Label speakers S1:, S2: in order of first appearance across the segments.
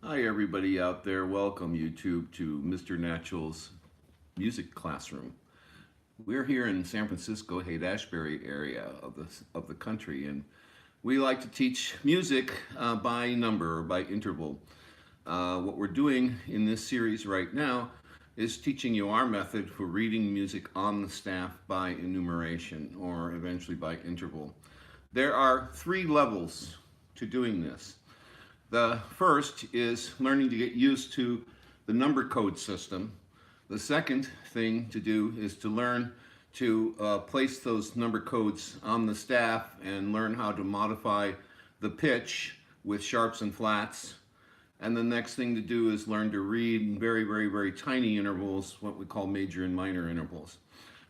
S1: Hi everybody out there, welcome YouTube to Mr. Natural's music classroom. We're here in San Francisco, Haight-Ashbury area of the country, and we like to teach music by number or by interval. What we're doing in this series right now is teaching you our method for reading music on the staff by enumeration or eventually by interval. There are three levels to doing this. The first is learning to get used to the number code system. The second thing to do is to learn to place those number codes on the staff and learn how to modify the pitch with sharps and flats. And the next thing to do is learn to read in very tiny intervals, what we call major and minor intervals.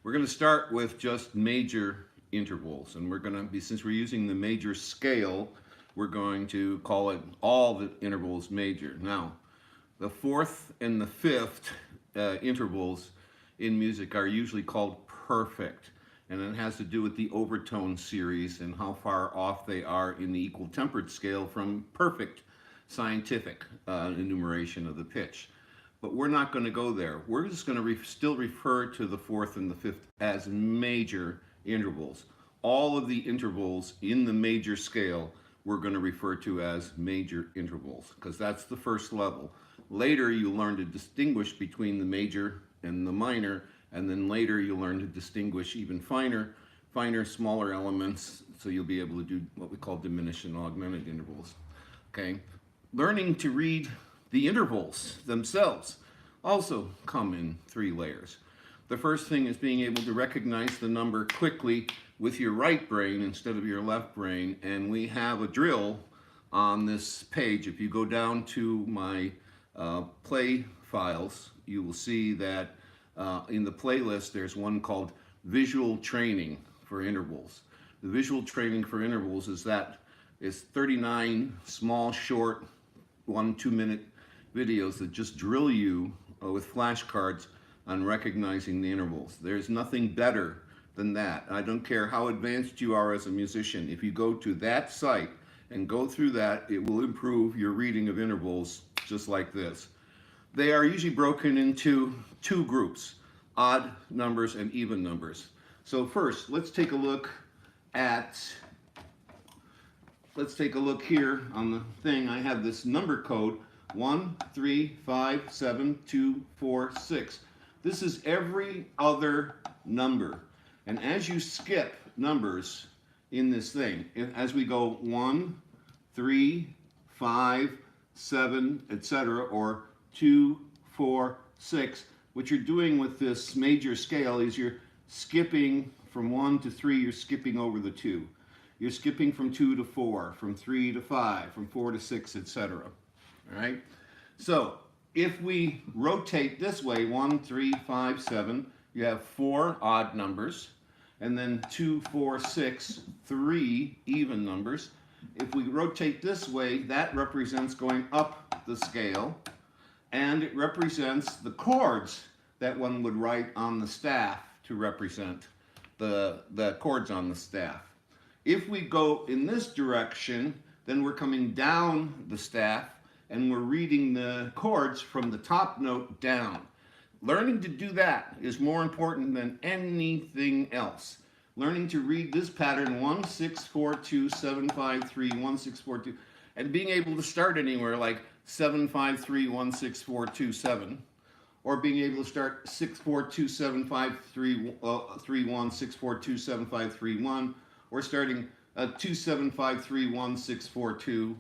S1: We're going to start with just major intervals, and we're going to be, since we're using the major scale, we're going to call it all the intervals major. Now, the fourth and the fifth intervals in music are usually called perfect, and it has to do with the overtone series and how far off they are in the equal tempered scale from perfect scientific enumeration of the pitch. But we're not going to go there. We're just going to still refer to the fourth and the fifth as major intervals. All of the intervals in the major scale we're going to refer to as major intervals, because that's the first level. Later you learn to distinguish between the major and the minor, and then later you'll learn to distinguish even finer, smaller elements, so you'll be able to do what we call diminished and augmented intervals. Okay, learning to read the intervals themselves also come in three layers. The first thing is being able to recognize the number quickly with your right brain instead of your left brain, and we have a drill on this page. If you go down to my play files, you will see that in the playlist there's one called Visual Training for Intervals. The visual training for intervals is 39 small, short, 1-2 minute videos that just drill you with flashcards on recognizing the intervals. There's nothing better than that. I don't care how advanced you are as a musician. If you go to that site and go through that, it will improve your reading of intervals just like this. They are usually broken into two groups, odd numbers and even numbers. So first, let's take a look here on the thing. I have this number code 1, 3, 5, 7, 2, 4, 6. This is every other number. And as you skip numbers in this thing, as we go 1, 3, 5, 7, etc., or 2, 4, 6, what you're doing with this major scale is you're skipping from 1 to 3, you're skipping over the 2. You're skipping from 2 to 4, from 3 to 5, from 4 to 6, etc. All right? So if we rotate this way, 1, 3, 5, 7, you have 4 odd numbers, and then 2, 4, 6, 3 even numbers. If we rotate this way, that represents going up the scale, and it represents the chords that one would write on the staff to represent the chords on the staff. If we go in this direction, then we're coming down the staff, and we're reading the chords from the top note down. Learning to do that is more important than anything else. Learning to read this pattern 1, 6, 4, 2, 7, 5, 3, 1, 6, 4, 2, and being able to start anywhere like 7, 5, 3, 1, 6, 4, 2, 7, or being able to start 6, 4, 2, 7, 5, 3, 3, 1, 6, 4, 2, 7, 5, 3, 1, or starting 2, 7, 5, 3, 1, 6, 4, 2,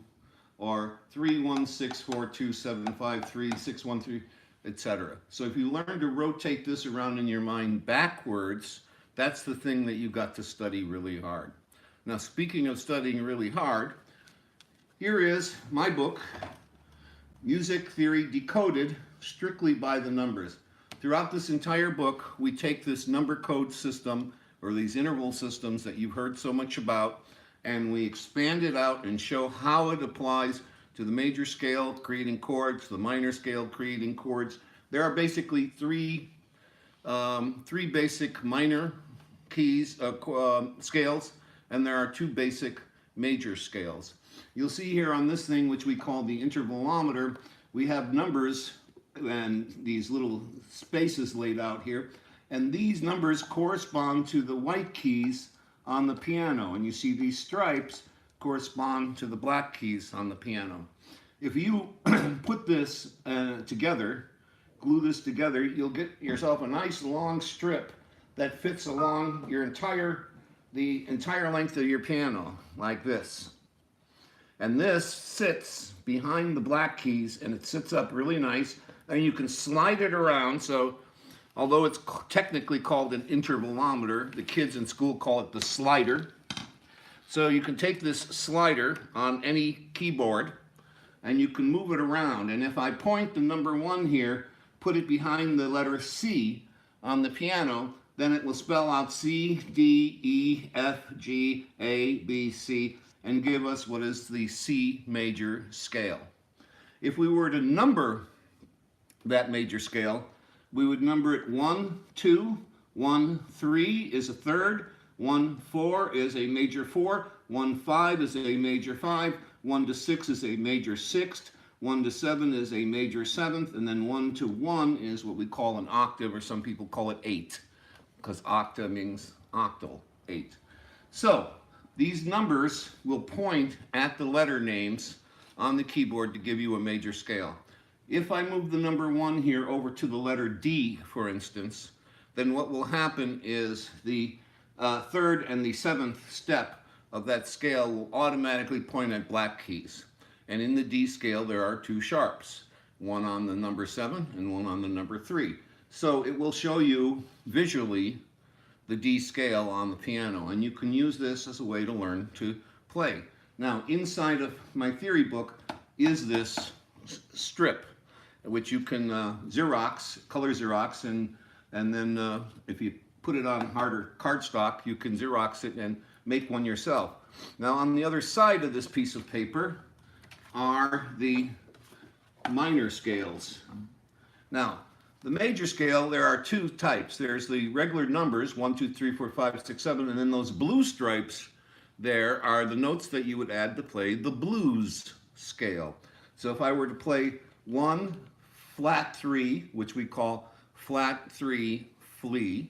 S1: or 3, 1, 6, 4, 2, 7, 5, 3, 6, 1, 3, etc. So if you learn to rotate this around in your mind backwards, that's the thing that you got to study really hard. Now, speaking of studying really hard, here is my book, Music Theory Decoded, strictly by the numbers. Throughout this entire book, we take this number code system, or these interval systems that you've heard so much about, and we expand it out and show how it applies to the major scale, creating chords, the minor scale, creating chords. There are basically three basic minor keys, scales, and there are 2 basic major scales. You'll see here on this thing, which we call the intervalometer, we have numbers and these little spaces laid out here. And these numbers correspond to the white keys on the piano. And you see these stripes correspond to the black keys on the piano. If you put this together, glue this together, you'll get yourself a nice long strip that fits along the entire length of your piano, like this. And this sits behind the black keys, and it sits up really nice, and you can slide it around. So although it's technically called an intervalometer, the kids in school call it the slider. So you can take this slider on any keyboard and you can move it around. And if I point the number 1 here, put it behind the letter C on the piano, then it will spell out C, D, E, F, G, A, B, C, and give us what is the C major scale. If we were to number that major scale, we would number it 1, 2, 1, 3 is a third, 1, 4 is a major 4, 1, 5 is a major 5, 1 to 6 is a major 6th, 1 to 7 is a major 7th, and then 1 to 1 is what we call an octave, or some people call it 8, because octa means octal, 8. So these numbers will point at the letter names on the keyboard to give you a major scale. If I move the number 1 here over to the letter D, for instance, then what will happen is the 3rd and the 7th step of that scale will automatically point at black keys. And in the D scale, there are 2 sharps, one on the number 7 and one on the number 3. So it will show you visually the D scale on the piano, and you can use this as a way to learn to play. Now, inside of my theory book is this strip, which you can Xerox, color Xerox, and then if you put it on harder cardstock, you can Xerox it and make one yourself. Now, on the other side of this piece of paper are the minor scales. Now, the major scale, there are 2 types. There's the regular numbers, 1, 2, 3, 4, 5, 6, 7, and then those blue stripes there are the notes that you would add to play the blues scale. So if I were to play 1 flat 3, which we call flat 3 flea,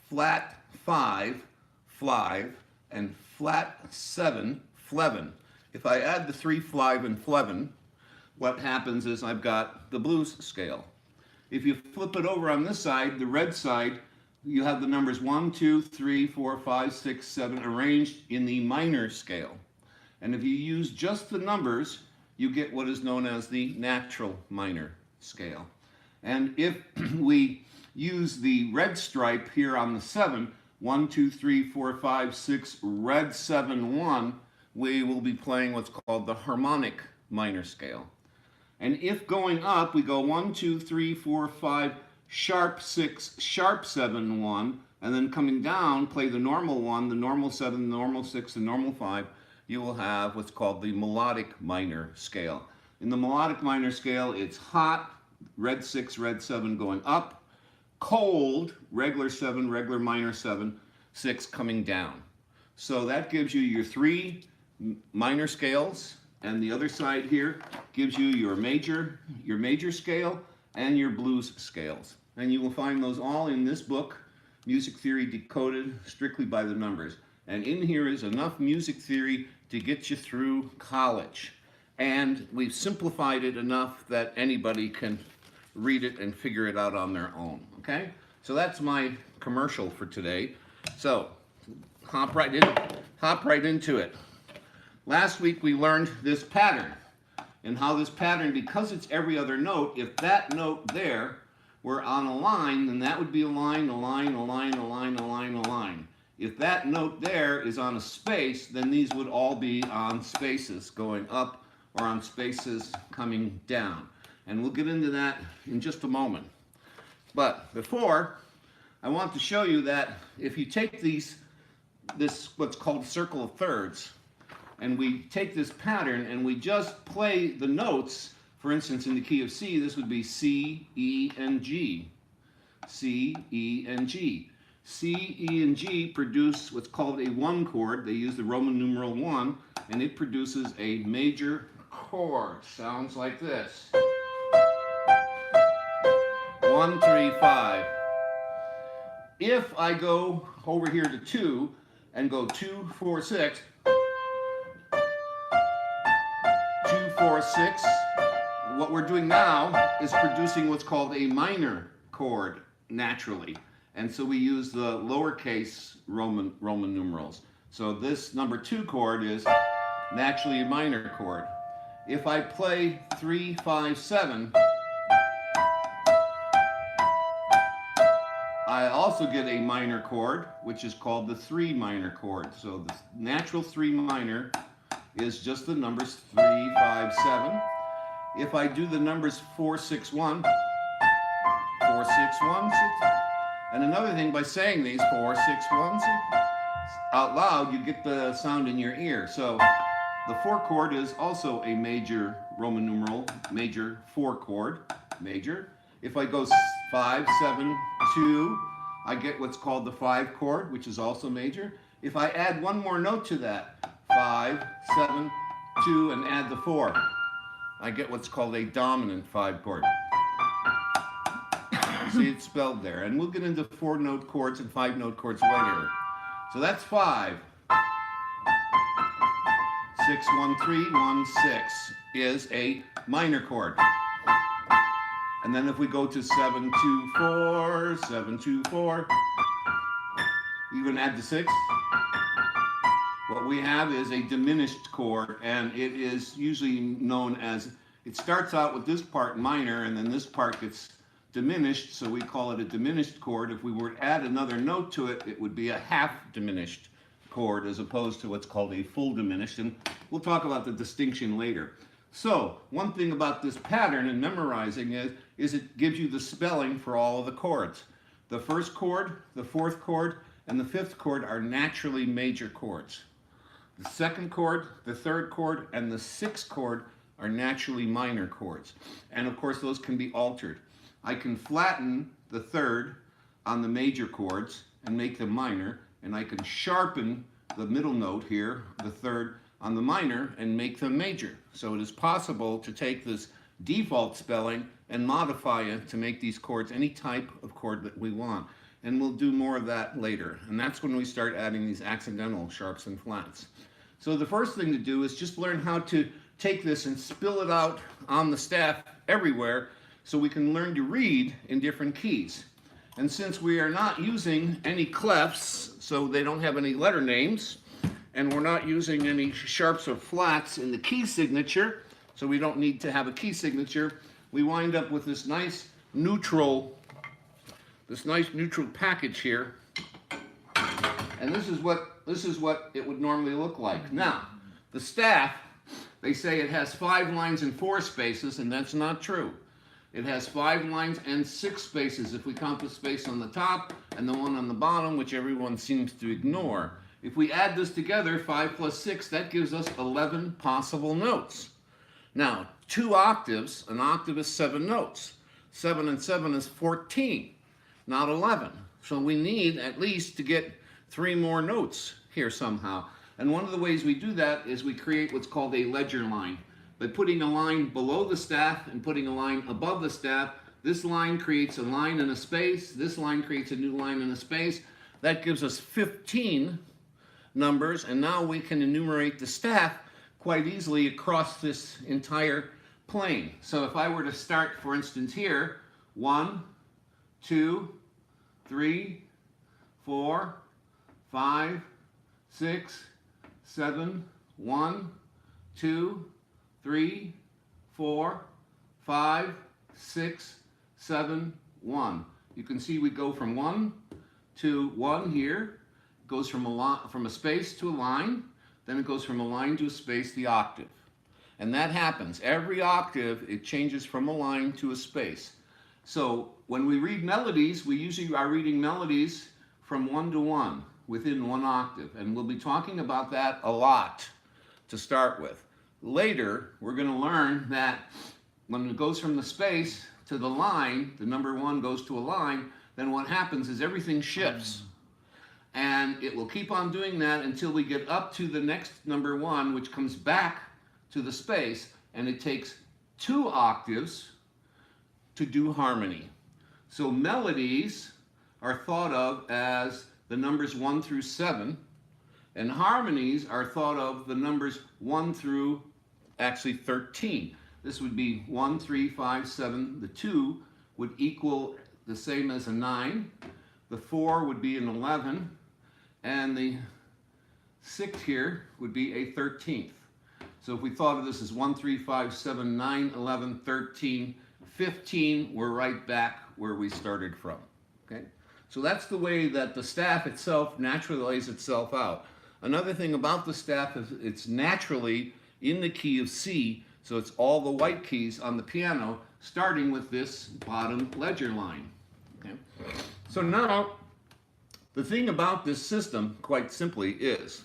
S1: flat 5 flive, and flat 7 flevin. If I add the 3 flive and flevin, what happens is I've got the blues scale. If you flip it over on this side, the red side, you have the numbers 1, 2, 3, 4, 5, 6, 7 arranged in the minor scale. And if you use just the numbers, you get what is known as the natural minor scale. And if we use the red stripe here on the 7, 1, 2, 3, 4, 5, 6, red 7, 1, we will be playing what's called the harmonic minor scale. And if going up, we go 1, 2, 3, 4, 5, sharp 6, sharp 7, 1, and then coming down, play the normal 1, the normal 7, the normal 6, the normal 5, you will have what's called the melodic minor scale. In the melodic minor scale, it's hot, red 6, red 7 going up, cold, regular 7, regular minor 7, 6 coming down. So that gives you your 3 minor scales, and the other side here gives you your major scale and your blues scales. And you will find those all in this book, Music Theory Decoded, strictly by the numbers. And in here is enough music theory to get you through college. And we've simplified it enough that anybody can read it and figure it out on their own, okay? So that's my commercial for today. So hop right into it. Last week we learned this pattern, and how this pattern, because it's every other note, if that note there were on a line, then that would be a line, a line, a line, a line, a line, a line. If that note there is on a space, then these would all be on spaces going up or on spaces coming down. And we'll get into that in just a moment. But before, I want to show you that if you take this what's called circle of thirds, and we take this pattern and we just play the notes, for instance, in the key of C, this would be C, E, and G. C, E, and G. C, E, and G produce what's called a 1 chord. They use the Roman numeral 1, and it produces a major chord. Sounds like this. 1, 3, 5. If I go over here to 2 and go 2, 4, 6, 2, 4, 6, what we're doing now is producing what's called a minor chord naturally. And so we use the lowercase Roman numerals. So this number 2 chord is naturally a minor chord. If I play 3, 5, 7, I also get a minor chord, which is called the 3 minor chord. So the natural 3 minor is just the numbers 3, 5, 7. If I do the numbers 4, 6, 1, 4, 6, 1, 6, and another thing, by saying these 4, 6, 1, 6, out loud, you get the sound in your ear. So the 4 chord is also a major Roman numeral, major 4 chord, major. If I go 5, 7, 2, I get what's called the 5 chord, which is also major. If I add one more note to that, 5, 7, 2, and add the 4, I get what's called a dominant 5 chord. See, it's spelled there. And we'll get into 4-note chords and 5-note chords later. So that's 5. 6, 1, 3, 1, 6 is a minor chord. And then if we go to 7, 2, 4, 7, 2, 4, even add the 6, what we have is a diminished chord, and it is usually known as, it starts out with this part minor, and then this part gets diminished, so we call it a diminished chord. If we were to add another note to it, it would be a half diminished chord as opposed to what's called a full diminished, and we'll talk about the distinction later. So one thing about this pattern and memorizing is it gives you the spelling for all of the chords. The first chord, the fourth chord, and the fifth chord are naturally major chords. The second chord, the third chord, and the sixth chord are naturally minor chords. And of course those can be altered. I can flatten the third on the major chords and make them minor, and I can sharpen the middle note here, the third, on the minor and make them major. So it is possible to take this default spelling and modify it to make these chords any type of chord that we want. And we'll do more of that later. And that's when we start adding these accidental sharps and flats. So the first thing to do is just learn how to take this and spill it out on the staff everywhere, so we can learn to read in different keys. And since we are not using any clefs, so they don't have any letter names, and we're not using any sharps or flats in the key signature, so we don't need to have a key signature, we wind up with this nice neutral package here. And this is what it would normally look like. Now, the staff, they say it has 5 lines and 4 spaces, and that's not true. It has 5 lines and 6 spaces if we count the space on the top and the one on the bottom, which everyone seems to ignore. If we add this together, 5 plus 6, that gives us 11 possible notes. Now, 2 octaves, an octave is 7 notes. 7 and 7 is 14, not 11. So we need at least to get 3 more notes here somehow. And one of the ways we do that is we create what's called a ledger line. By putting a line below the staff and putting a line above the staff, this line creates a line and a space, this line creates a new line and a space. That gives us 15 numbers, and now we can enumerate the staff quite easily across this entire plane. So if I were to start, for instance, here, 1, 2, 3, 4, 5, 6, 7, 1, 2, 3, 4, 5, 6, 7, 1. You can see we go from 1 to 1 here. It goes from a space to a line. Then it goes from a line to a space, the octave. And that happens. Every octave, it changes from a line to a space. So when we read melodies, we usually are reading melodies from 1 to 1 within 1 octave. And we'll be talking about that a lot to start with. Later, we're going to learn that when it goes from the space to the line, the number 1 goes to a line, then what happens is everything shifts. And it will keep on doing that until we get up to the next number 1, which comes back to the space, and it takes 2 octaves to do harmony. So melodies are thought of as the numbers 1 through 7, and harmonies are thought of the numbers 1 through actually 13. This would be 1, 3, 5, 7. The 2 would equal the same as a 9. The 4 would be an 11. And the 6th here would be a 13th. So if we thought of this as 1, 3, 5, 7, 9, 11, 13, 15, we're right back where we started from. Okay? So that's the way that the staff itself naturally lays itself out. Another thing about the staff is it's naturally in the key of C, so it's all the white keys on the piano, starting with this bottom ledger line. Okay? So now, the thing about this system, quite simply, is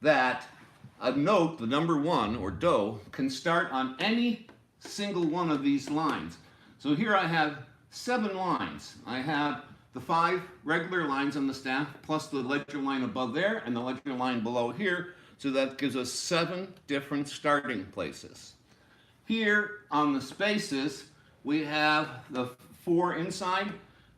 S1: that a note, the number 1, or do, can start on any single one of these lines. So here I have 7 lines. I have the 5 regular lines on the staff, plus the ledger line above there, and the ledger line below here, so that gives us 7 different starting places. Here on the spaces, we have the 4 inside,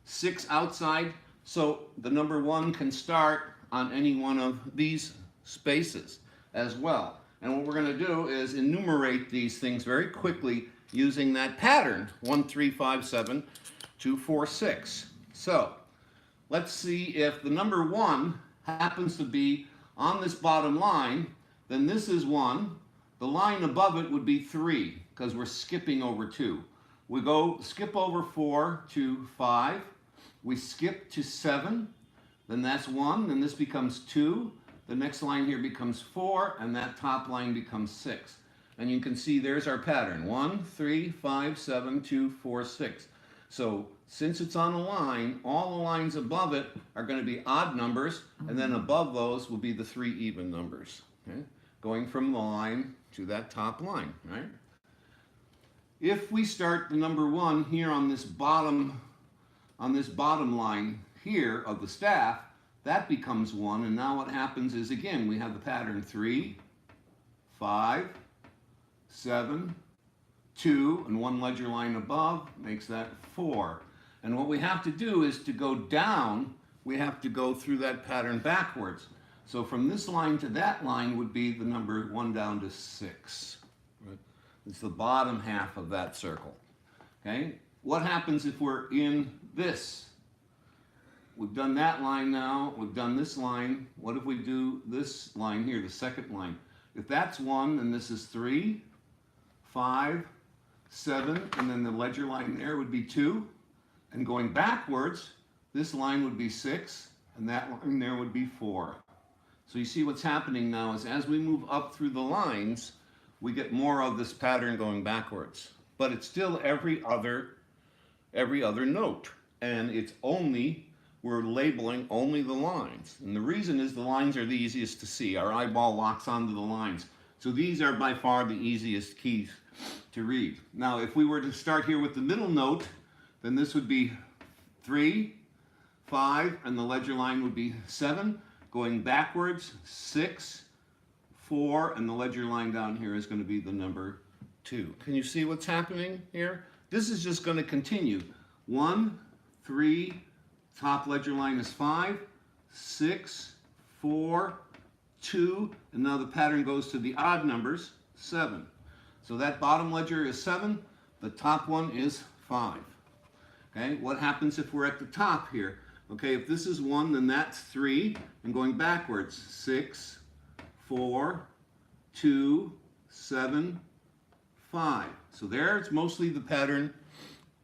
S1: 6 outside, so the number 1 can start on any one of these spaces as well. And what we're going to do is enumerate these things very quickly using that pattern, 1, 3, 5, 7, 2, 4, 6. So let's see if the number 1 happens to be on this bottom line, then this is 1. The line above it would be 3, because we're skipping over 2. We go skip over 4 to 5. We skip to 7, then that's 1, then this becomes 2, the next line here becomes 4, and that top line becomes 6. And you can see there's our pattern, 1, 3, 5, 7, 2, 4, 6. So since it's on a line, all the lines above it are going to be odd numbers, and then above those will be the 3 even numbers, okay? Going from the line to that top line, right? If we start the number 1 here on this bottom line here of the staff, that becomes 1, and now what happens is, again, we have the pattern 3, 5, 7, 2, and 1 ledger line above makes that 4. And what we have to do is to go down, we have to go through that pattern backwards. So from this line to that line would be the number 1 down to 6. Right? It's the bottom half of that circle. Okay? What happens if we're in this? We've done that line now, we've done this line. What if we do this line here, the second line? If that's 1, then this is 3, 5, 7, and then the ledger line there would be 2. And going backwards, this line would be 6, and that line there would be 4. So you see what's happening now is as we move up through the lines, we get more of this pattern going backwards. But it's still every other note. And it's only, we're labeling only the lines. And the reason is the lines are the easiest to see. Our eyeball locks onto the lines. So these are by far the easiest keys to read. Now, if we were to start here with the middle note, then this would be 3, 5, and the ledger line would be 7. Going backwards, 6, 4, and the ledger line down here is going to be the number 2. Can you see what's happening here? This is just going to continue. 1, 3, top ledger line is 5, 6, 4, 2, and now the pattern goes to the odd numbers, 7. So that bottom ledger is 7, the top one is 5. Okay, what happens if we're at the top here? Okay, if this is 1, then that's 3, and going backwards, 6, 4, 2, 7, 5. So there it's mostly the pattern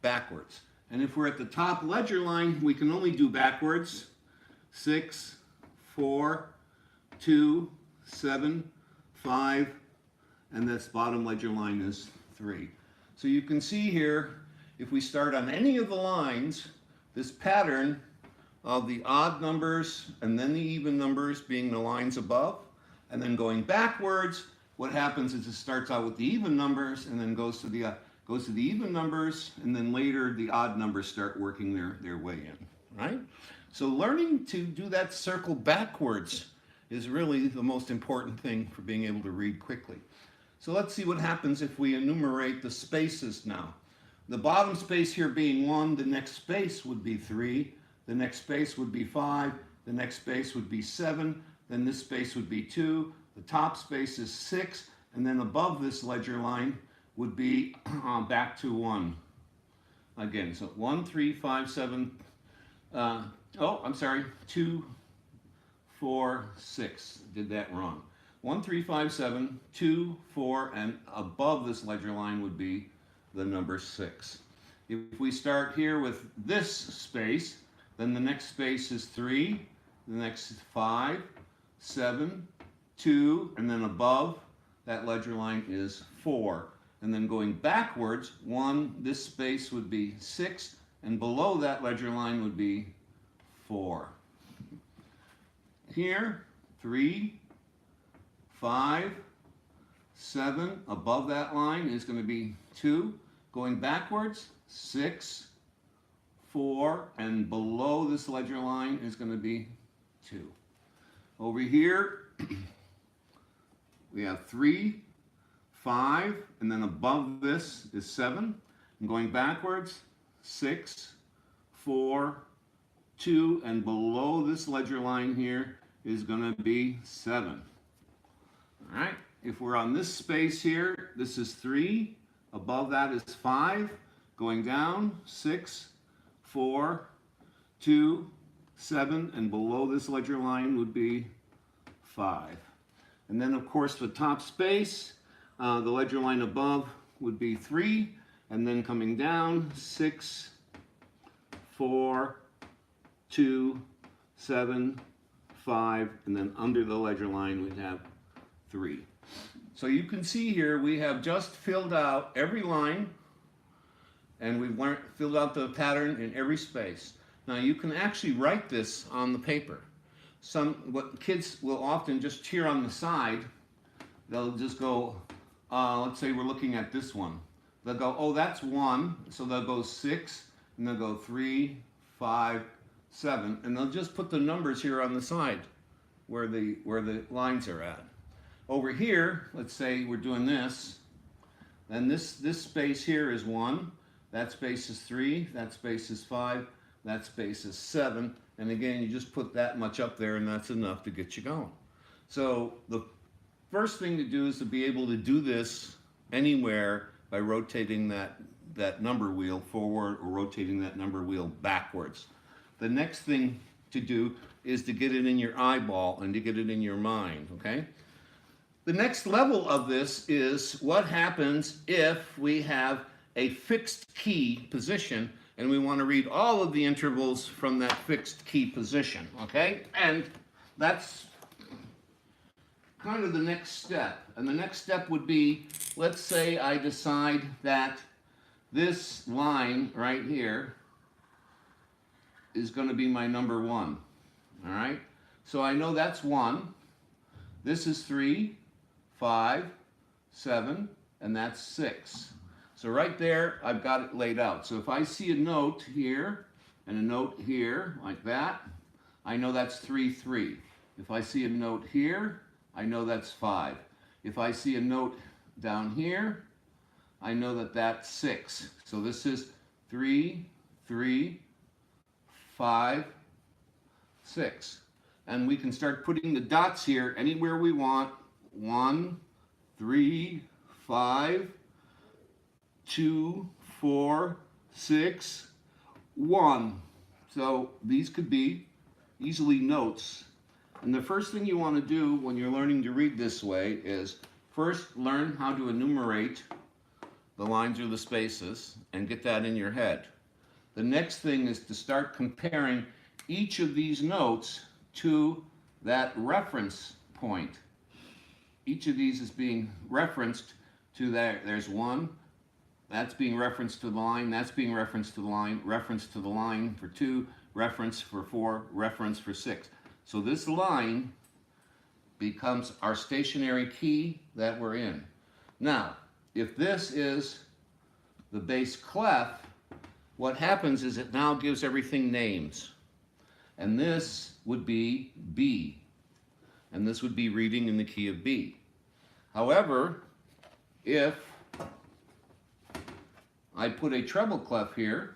S1: backwards. And if we're at the top ledger line, we can only do backwards, 6, 4, 2, 7, 5, and this bottom ledger line is 3. So you can see here, if we start on any of the lines, this pattern of the odd numbers and then the even numbers being the lines above, and then going backwards, what happens is it starts out with the even numbers and then goes to the even numbers, and then later the odd numbers start working their way in, right? So learning to do that circle backwards is really the most important thing for being able to read quickly. So let's see what happens if we enumerate the spaces now. The bottom space here being 1, the next space would be 3, the next space would be 5, the next space would be 7, then this space would be 2, the top space is 6, and then above this ledger line would be back to 1. Again, so 1, 3, 5, 7, I'm sorry, 2, 4, 6. Did that wrong. 1, 3, 5, 7, 2, 4, and above this ledger line would be the number 6. If we start here with this space, then the next space is 3, the next is 5, 7, 2, and then above that ledger line is 4. And then going backwards, 1, this space would be 6, and below that ledger line would be 4. Here, 3, 5, 7, above that line is going to be 2. Going backwards, 6, 4, and below this ledger line is going to be 2. Over here, we have 3, 5, and then above this is 7. And going backwards, 6, 4, 2, and below this ledger line here is going to be 7. All right, if we're on this space here, this is 3, above that is 5, going down, 6, 4, 2, 7, and below this ledger line would be 5. And then, of course, the top space, the ledger line above would be 3, and then coming down, 6, 4, 2, 7, 5, and then under the ledger line we'd have 3. So you can see here we have just filled out every line, and we've filled out the pattern in every space. Now you can actually write this on the paper. What kids will often just cheer on the side, they'll just go, let's say we're looking at this one. They'll go, oh, that's 1, so they'll go 6, and they'll go 3, 5, 7, and they'll just put the numbers here on the side where the lines are at. Over here, let's say we're doing this, then this space here is 1, that space is 3, that space is 5, that space is 7, and again, you just put that much up there and that's enough to get you going. So the first thing to do is to be able to do this anywhere by rotating that number wheel forward or rotating that number wheel backwards. The next thing to do is to get it in your eyeball and to get it in your mind, okay? The next level of this is what happens if we have a fixed key position and we want to read all of the intervals from that fixed key position, okay? And that's kind of the next step. And the next step would be, let's say I decide that this line right here is going to be my number 1, all right? So I know that's 1. This is 3, 5, 7, and that's 6. So right there, I've got it laid out. So if I see a note here and a note here like that, I know that's 3, 3. If I see a note here, I know that's 5. If I see a note down here, I know that that's 6. So this is 3, 3, 5, 6. And we can start putting the dots here anywhere we want. 1, 3, 5, 2, 4, 6, 1. So these could be easily notes. And the first thing you want to do when you're learning to read this way is first learn how to enumerate the lines or the spaces and get that in your head. The next thing is to start comparing each of these notes to that reference point. Each of these is being referenced to that. There's 1, that's being referenced to the line, that's being referenced to the line, reference to the line for 2, reference for 4, reference for 6. So this line becomes our stationary key that we're in. Now, if this is the bass clef, what happens is it now gives everything names. And this would be B. And this would be reading in the key of B. However, if I put a treble clef here,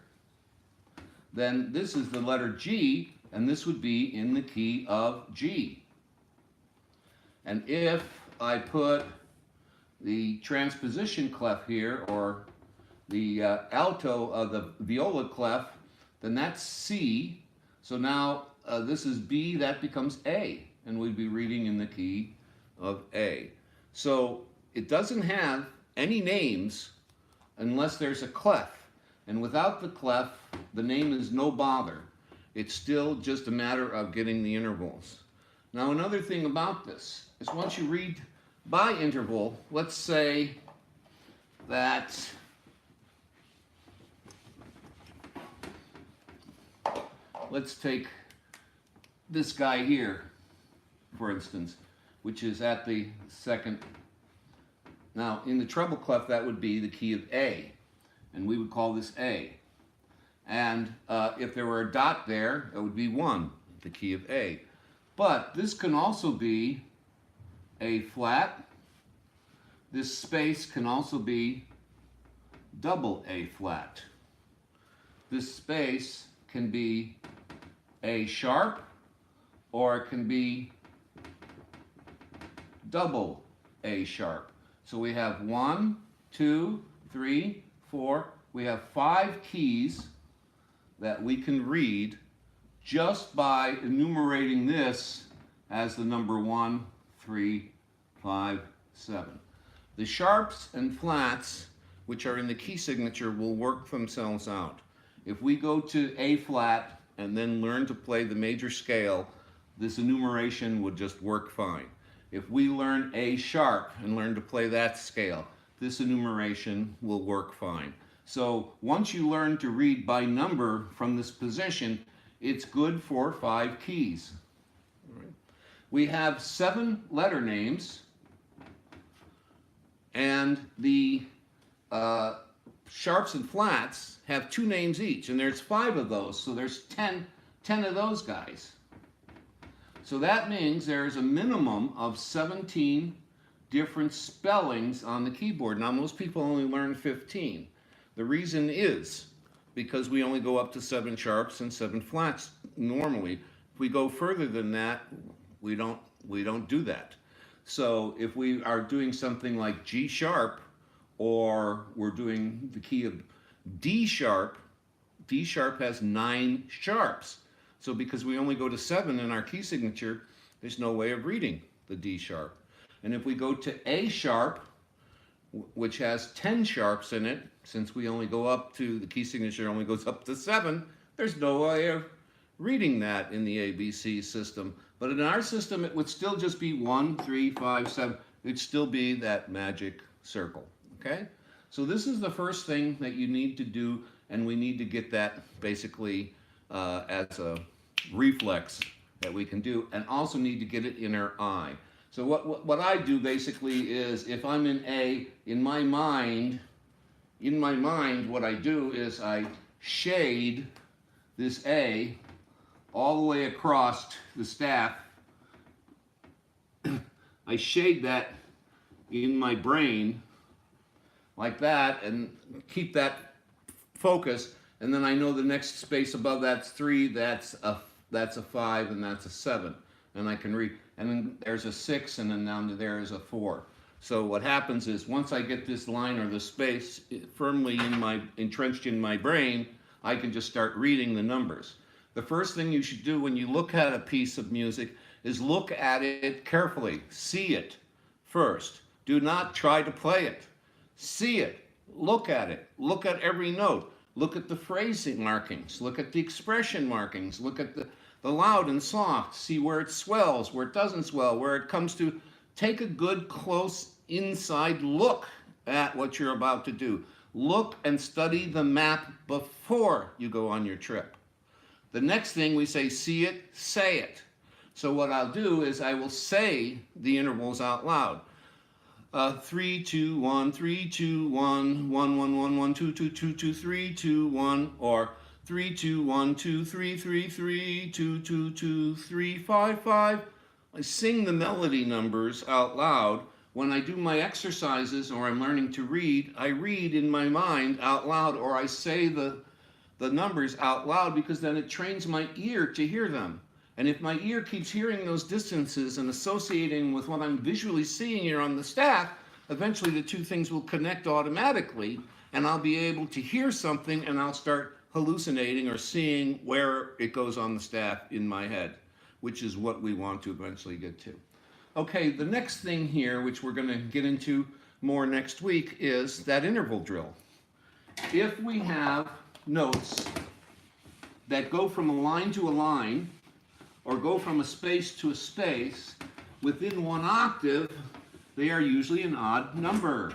S1: then this is the letter G, and this would be in the key of G. And if I put the transposition clef here, or the alto of the viola clef, then that's C. So now this is B, that becomes A, and we'd be reading in the key of A. So it doesn't have any names unless there's a clef. And without the clef, the name is no bother. It's still just a matter of getting the intervals. Now another thing about this is once you read by interval, let's say that let's take this guy here, for instance, which is at the second. Now, in the treble clef, that would be the key of A, and we would call this A. And if there were a dot there, it would be 1, the key of A. But this can also be A flat. This space can also be double A flat. This space can be A sharp, or it can be double A sharp. So we have 1, 2, 3, 4. We have 5 keys that we can read just by enumerating this as the number 1, 3, 5, 7. The sharps and flats, which are in the key signature, will work themselves out. If we go to A flat and then learn to play the major scale, this enumeration would just work fine. If we learn A sharp and learn to play that scale, this enumeration will work fine. So once you learn to read by number from this position, it's good for 5 keys. All right. We have 7 letter names, and the sharps and flats have 2 names each, and there's 5 of those, so there's 10 of those guys. So that means there's a minimum of 17 different spellings on the keyboard. Now, most people only learn 15. The reason is because we only go up to 7 sharps and 7 flats normally. If we go further than that, we don't do that. So if we are doing something like G sharp, or we're doing the key of D sharp has 9 sharps. So because we only go to 7 in our key signature, there's no way of reading the D sharp. And if we go to A sharp, which has 10 sharps in it, since we only go up to, the key signature only goes up to 7, there's no way of reading that in the ABC system. But in our system, it would still just be 1, 3, 5, 7. It'd still be that magic circle, okay? So this is the first thing that you need to do, and we need to get that basically as a reflex that we can do, and also need to get it in our eye. So what I do basically is, if I'm in A, in my mind, what I do is I shade this A all the way across the staff. I shade that in my brain like that and keep that focus, and then I know the next space above that's 3, that's a 5, and that's a 7, and I can read. And then there's a 6, and then down to there is a 4. So what happens is, once I get this line or the space firmly entrenched in my brain, I can just start reading the numbers. The first thing you should do when you look at a piece of music is look at it carefully. See it first. Do not try to play it. See it. Look at it. Look at every note. Look at the phrasing markings. Look at the expression markings. Look at the loud and soft. See where it swells, where it doesn't swell, where it comes to. Take a good, close, inside look at what you're about to do. Look and study the map before you go on your trip. The next thing we say, see it, say it. So what I'll do is I will say the intervals out loud. 3, 2, 1, 3, 2, 1, 1, 1, 1, 1, 2, 2, 2, 2, 3, 2, 1, or 3, 2, 1, 2, 3, 3, 3, 2, 2, 2, 3, 5, 5. I sing the melody numbers out loud. When I do my exercises or I'm learning to read, I read in my mind out loud, or I say the numbers out loud, because then it trains my ear to hear them. And if my ear keeps hearing those distances and associating with what I'm visually seeing here on the staff, eventually the two things will connect automatically, and I'll be able to hear something and I'll start hallucinating or seeing where it goes on the staff in my head, which is what we want to eventually get to. Okay, the next thing here, which we're going to get into more next week, is that interval drill. If we have notes that go from a line to a line, or go from a space to a space, within one octave, they are usually an odd number.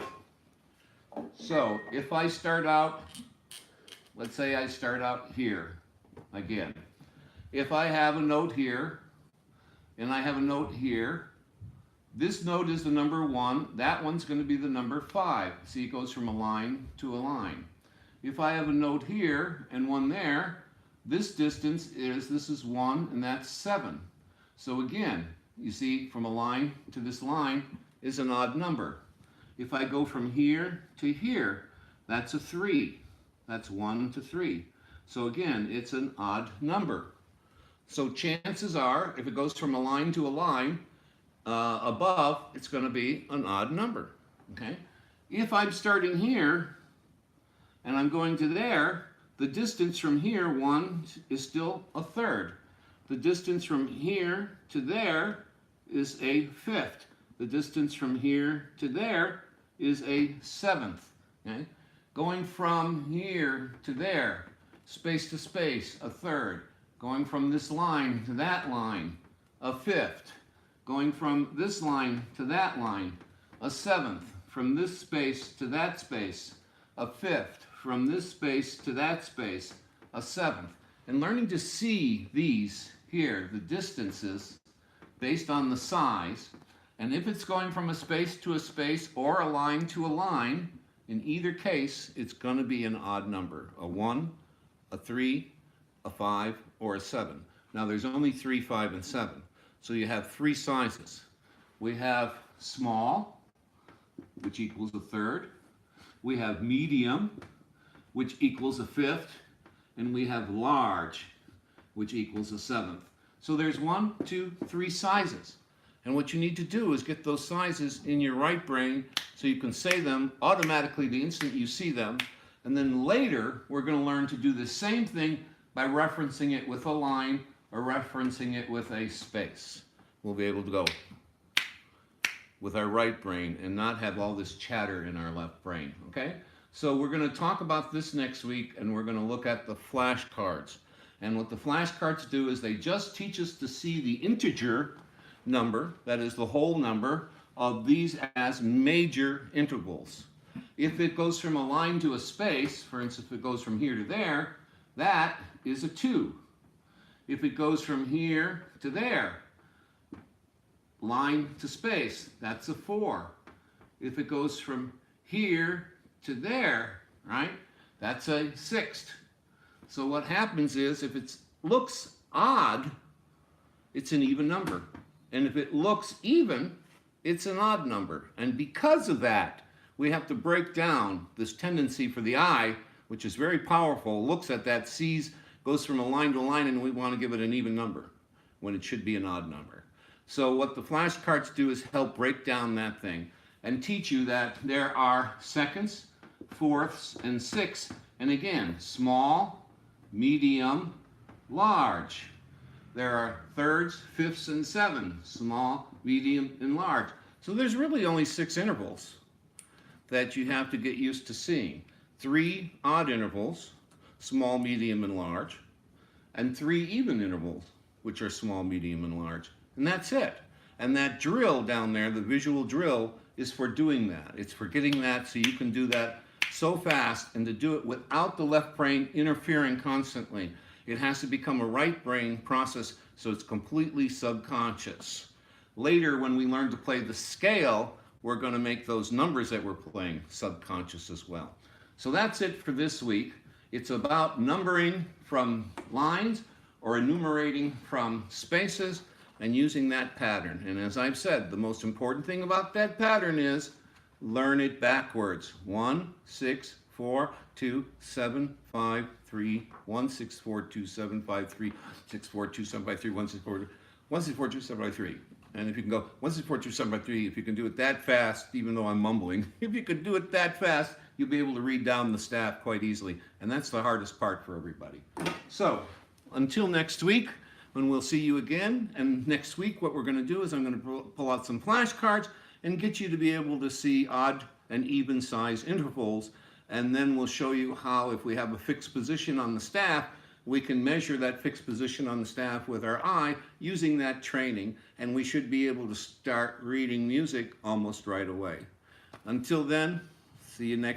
S1: So if I start out, let's say I start out here again. If I have a note here, and I have a note here, this note is the number 1, that one's going to be the number 5. See, it goes from a line to a line. If I have a note here and one there, this distance is, this is 1 and that's 7. So again, you see, from a line to this line is an odd number. If I go from here to here, that's a 3. That's 1 to 3. So again, it's an odd number. So chances are, if it goes from a line to a line, above, it's going to be an odd number. Okay? If I'm starting here and I'm going to there, the distance from here, 1, is still a third. The distance from here to there is a fifth. The distance from here to there is a seventh. Okay? Going from here to there, space to space, a third. Going from this line to that line, a fifth. Going from this line to that line, a seventh. From this space to that space, a fifth. From this space to that space, a seventh. And learning to see these here, the distances, based on the size, and if it's going from a space to a space or a line to a line, in either case, it's going to be an odd number, a 1, a 3, a 5, or a 7. Now there's only 3, 5, and 7. So you have 3 sizes. We have small, which equals a third. We have medium, which equals a fifth. And we have large, which equals a seventh. So there's 1, 2, 3 sizes. And what you need to do is get those sizes in your right brain so you can say them automatically the instant you see them. And then later, we're going to learn to do the same thing by referencing it with a line or referencing it with a space. We'll be able to go with our right brain and not have all this chatter in our left brain, okay? So we're going to talk about this next week, and we're going to look at the flashcards. And what the flashcards do is they just teach us to see the integer number, that is the whole number, of these as major intervals. If it goes from a line to a space, for instance, if it goes from here to there, that is a 2. If it goes from here to there, line to space, that's a 4. If it goes from here to there, right, that's a 6th. So what happens is, if it looks odd, it's an even number. And if it looks even, it's an odd number. And because of that, we have to break down this tendency for the eye, which is very powerful, looks at that, sees, goes from a line to a line, and we want to give it an even number when it should be an odd number. So what the flashcards do is help break down that thing and teach you that there are seconds, fourths, and sixths. And again, small, medium, large. There are thirds, fifths, and sevenths, small, medium, and large. So there's really only 6 intervals that you have to get used to seeing. 3 odd intervals, small, medium, and large, and 3 even intervals, which are small, medium, and large. And that's it. And that drill down there, the visual drill, is for doing that. It's for getting that so you can do that so fast, and to do it without the left brain interfering constantly. It has to become a right brain process, so it's completely subconscious. Later, when we learn to play the scale, we're going to make those numbers that we're playing subconscious as well. So that's it for this week. It's about numbering from lines or enumerating from spaces and using that pattern. And as I've said, the most important thing about that pattern is learn it backwards. 1, 6, 4, 2, 7, 5, 3, 1, 6, 4, 2, 7, 5, 3, 6, 4, 2, 7, 5, 3, 1, 6, 4, 1, 6, 4, 2, 7, 5, 3. And if you can go 1, 6, 4, 2, 7, 5, 3, if you can do it that fast, even though I'm mumbling, if you could do it that fast, you'll be able to read down the staff quite easily. And that's the hardest part for everybody. So, until next week, when we'll see you again, and next week what we're going to do is I'm going to pull out some flashcards and get you to be able to see odd and even size intervals, and then we'll show you how, if we have a fixed position on the staff, we can measure that fixed position on the staff with our eye using that training, and we should be able to start reading music almost right away. Until then, see you next